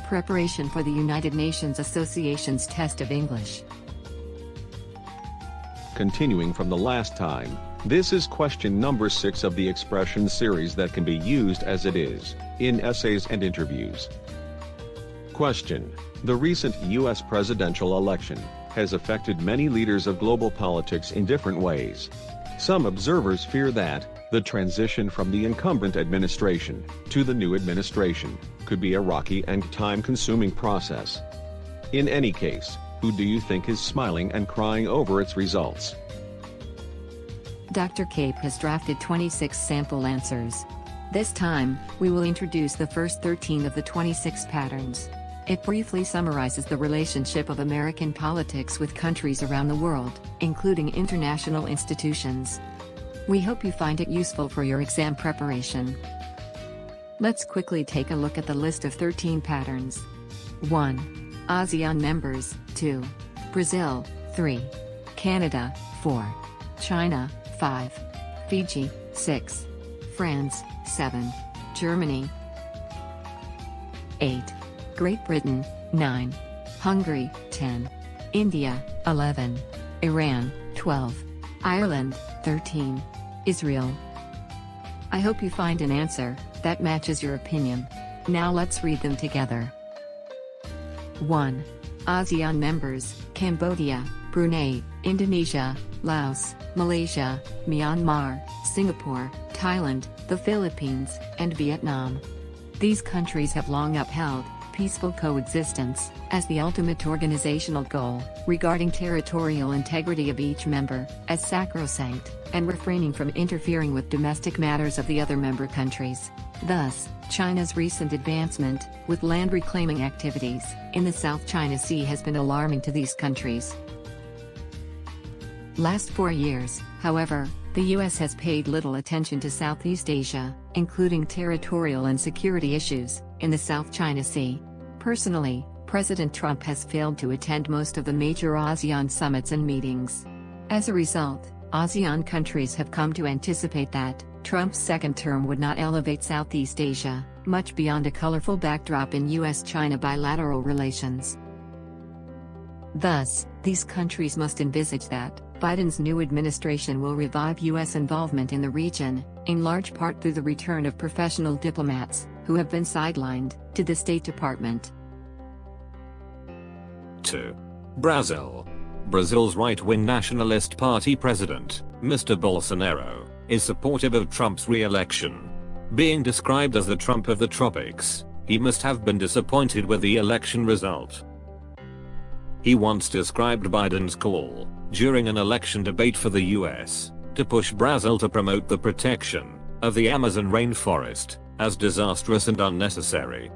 Preparation for the United Nations Association's Test of English. Continuing from the last time, this is question number 6 of the expression series that can be used as it is, in essays and interviews. Question: the recent U.S. presidential election has affected many leaders of global politics in different ways. Some observers fear that the transition from the incumbent administration to the new administration could be a rocky and time-consuming process. In any case, who do you think is smiling and crying over its results? Dr. Cape has drafted 26 sample answers. This time, we will introduce the first 13 of the 26 patterns. It briefly summarizes the relationship of American politics with countries around the world, including international institutions. We hope you find it useful for your exam preparation. Let's quickly take a look at the list of 13 patterns. 1. ASEAN members, 2. Brazil, 3. Canada, 4. China, 5. Fiji, 6. France, 7. Germany, 8. Great Britain, 9. Hungary, 10. India, 11. Iran, 12. Ireland, 13. Israel. I hope you find an answer that matches your opinion. Now let's read them together. 1. ASEAN members: Cambodia, Brunei, Indonesia, Laos, Malaysia, Myanmar, Singapore, Thailand, the Philippines, and Vietnam. These countries have long upheld peaceful coexistence as the ultimate organizational goal, regarding territorial integrity of each member as sacrosanct, and refraining from interfering with domestic matters of the other member countries. Thus, China's recent advancement with land reclaiming activities in the South China Sea has been alarming to these countries. Last 4 years, however, the U.S. has paid little attention to Southeast Asia, including territorial and security issues in the South China Sea. Personally, President Trump has failed to attend most of the major ASEAN summits and meetings. As a result, ASEAN countries have come to anticipate that Trump's second term would not elevate Southeast Asia much beyond a colorful backdrop in U.S.-China bilateral relations. Thus, these countries must envisage that Biden's new administration will revive U.S. involvement in the region, in large part through the return of professional diplomats who have been sidelined to the State Department. 2. Brazil. Brazil's right-wing nationalist party president, Mr. Bolsonaro, is supportive of Trump's re-election. Being described as the Trump of the tropics, he must have been disappointed with the election result. He once described Biden's call, during an election debate for the US, to push Brazil to promote the protection of the Amazon rainforest, as disastrous and unnecessary.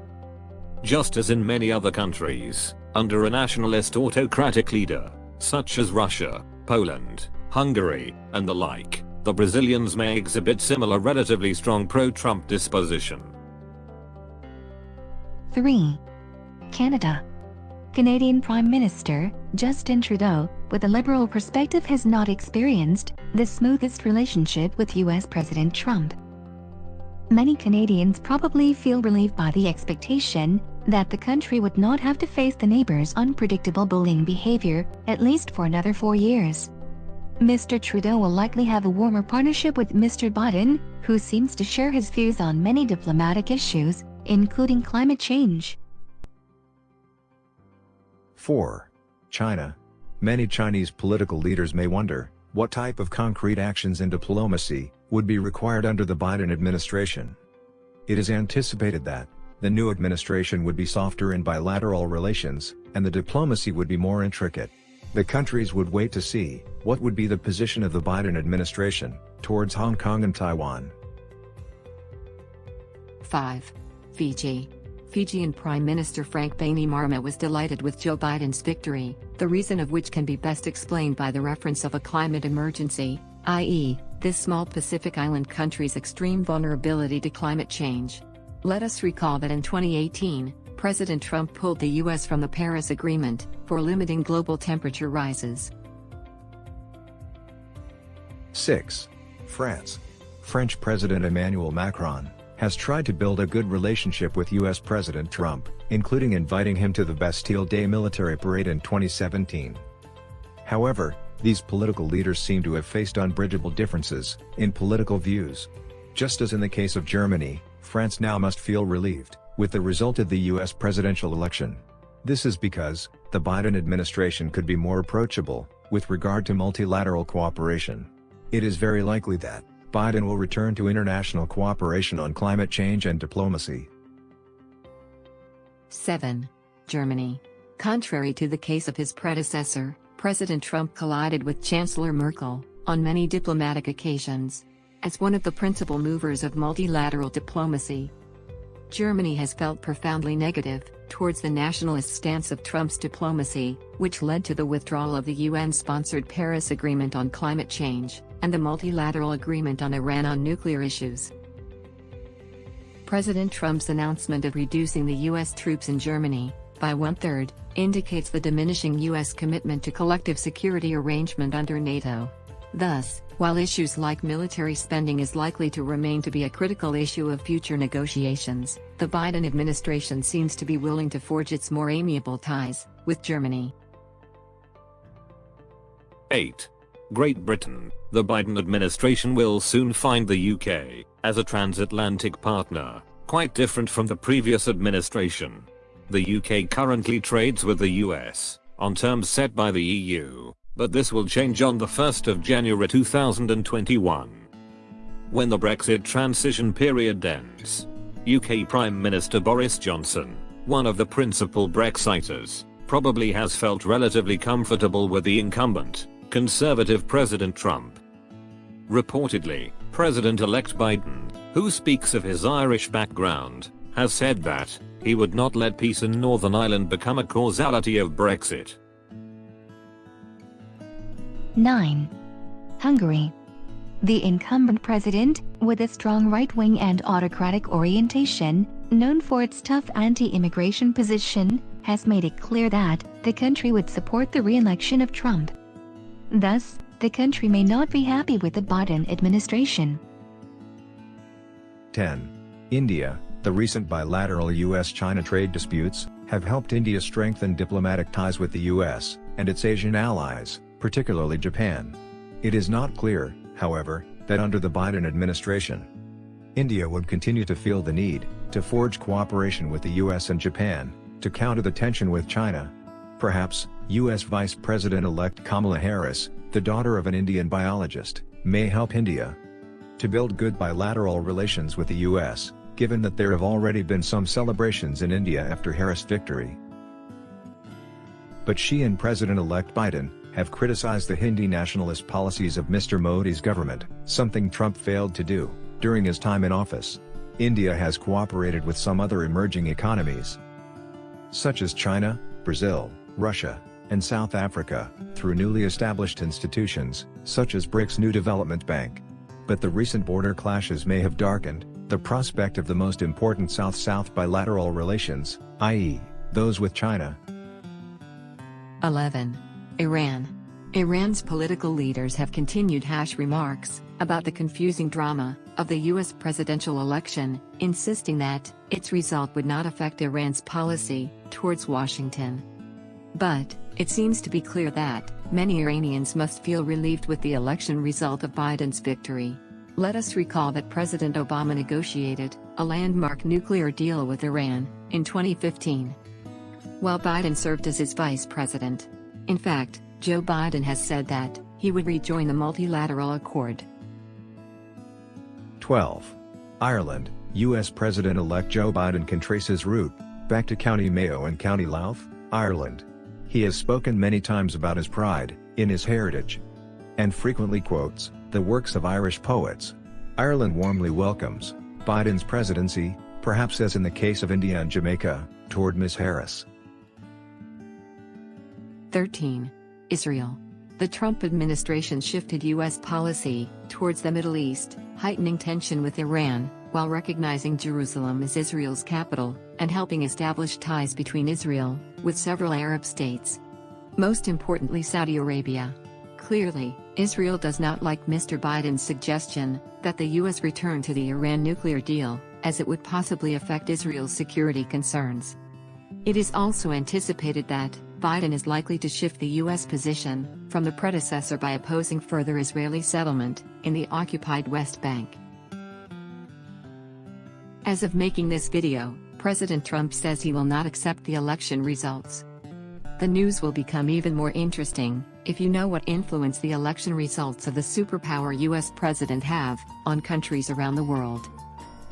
Just as in many other countries, under a nationalist autocratic leader, such as Russia, Poland, Hungary, and the like, the Brazilians may exhibit similar relatively strong pro-Trump disposition. 3. Canada. Canadian Prime Minister Justin Trudeau, with a liberal perspective, has not experienced the smoothest relationship with US President Trump. Many Canadians probably feel relieved by the expectation that the country would not have to face the neighbor's unpredictable bullying behavior, at least for another 4 years. Mr. Trudeau will likely have a warmer partnership with Mr. Biden, who seems to share his views on many diplomatic issues, including climate change. 4. China. Many Chinese political leaders may wonder what type of concrete actions and diplomacy would be required under the Biden administration. It is anticipated that the new administration would be softer in bilateral relations, and the diplomacy would be more intricate. The countries would wait to see what would be the position of the Biden administration towards Hong Kong and Taiwan. 5. Fiji. Fijian Prime Minister Frank Bainimarama was delighted with Joe Biden's victory, the reason of which can be best explained by the reference of a climate emergency, i.e., this small Pacific island country's extreme vulnerability to climate change. Let us recall that in 2018, President Trump pulled the U.S. from the Paris Agreement for limiting global temperature rises. 6. France. French President Emmanuel Macron has tried to build a good relationship with US President Trump, including inviting him to the Bastille Day military parade in 2017. However, these political leaders seem to have faced unbridgeable differences in political views. Just as in the case of Germany, France now must feel relieved with the result of the US presidential election. This is because the Biden administration could be more approachable with regard to multilateral cooperation. It is very likely that Biden will return to international cooperation on climate change and diplomacy. 7. Germany. Contrary to the case of his predecessor, President Trump collided with Chancellor Merkel on many diplomatic occasions. As one of the principal movers of multilateral diplomacy, Germany has felt profoundly negative towards the nationalist stance of Trump's diplomacy, which led to the withdrawal of the UN-sponsored Paris Agreement on climate change and the multilateral agreement on Iran on nuclear issues. President Trump's announcement of reducing the U.S. troops in Germany by 1/3 indicates the diminishing U.S. commitment to collective security arrangement under NATO. Thus, while issues like military spending is likely to remain to be a critical issue of future negotiations, the Biden administration seems to be willing to forge its more amiable ties with Germany. 8. Great Britain. The Biden administration will soon find the UK as a transatlantic partner, quite different from the previous administration. The UK currently trades with the US on terms set by the EU, but this will change on the 1st of January 2021. When the Brexit transition period ends, UK Prime Minister Boris Johnson, one of the principal Brexiters, probably has felt relatively comfortable with the incumbent, Conservative President Trump. Reportedly, President-elect Biden, who speaks of his Irish background, has said that he would not let peace in Northern Ireland become a causality of Brexit. 9. Hungary. The incumbent president, with a strong right-wing and autocratic orientation, known for its tough anti-immigration position, has made it clear that the country would support the re-election of Trump. Thus, the country may not be happy with the Biden administration. 10. India. The recent bilateral US-China trade disputes have helped India strengthen diplomatic ties with the US and its Asian allies, particularly Japan. It is not clear, however, that under the Biden administration, India would continue to feel the need to forge cooperation with the US and Japan to counter the tension with China. Perhaps, US Vice President-elect Kamala Harris, the daughter of an Indian biologist, may help India to build good bilateral relations with the US, given that there have already been some celebrations in India after Harris' victory. But she and President-elect Biden have criticized the Hindi nationalist policies of Mr. Modi's government, something Trump failed to do during his time in office. India has cooperated with some other emerging economies, such as China, Brazil, Russia, and South Africa, through newly established institutions, such as BRICS New Development Bank. But the recent border clashes may have darkened the prospect of the most important South-South bilateral relations, i.e., those with China. 11. Iran. Iran's political leaders have continued harsh remarks about the confusing drama of the US presidential election, insisting that its result would not affect Iran's policy towards Washington. But it seems to be clear that many Iranians must feel relieved with the election result of Biden's victory. Let us recall that President Obama negotiated a landmark nuclear deal with Iran in 2015, while Biden served as his vice president. In fact, Joe Biden has said that he would rejoin the multilateral accord. 12. Ireland. US President-elect Joe Biden can trace his route back to County Mayo and County Louth, Ireland. He has spoken many times about his pride in his heritage, and frequently quotes the works of Irish poets. Ireland warmly welcomes Biden's presidency, perhaps as in the case of India and Jamaica, toward Ms. Harris. 13. Israel. The Trump administration shifted U.S. policy towards the Middle East, heightening tension with Iran, while recognizing Jerusalem as Israel's capital, and helping establish ties between Israel with several Arab states, most importantly Saudi Arabia. Clearly, Israel does not like Mr. Biden's suggestion that the U.S. return to the Iran nuclear deal, as it would possibly affect Israel's security concerns. It is also anticipated that Biden is likely to shift the U.S. position from the predecessor by opposing further Israeli settlement in the occupied West Bank. As of making this video, President Trump says he will not accept the election results. The news will become even more interesting if you know what influence the election results of the superpower U.S. president have on countries around the world.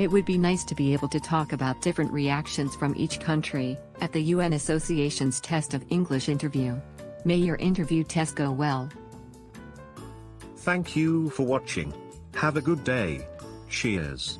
It would be nice to be able to talk about different reactions from each country at the UN Association's test of English interview. May your interview test go well. Thank you for watching. Have a good day. Cheers.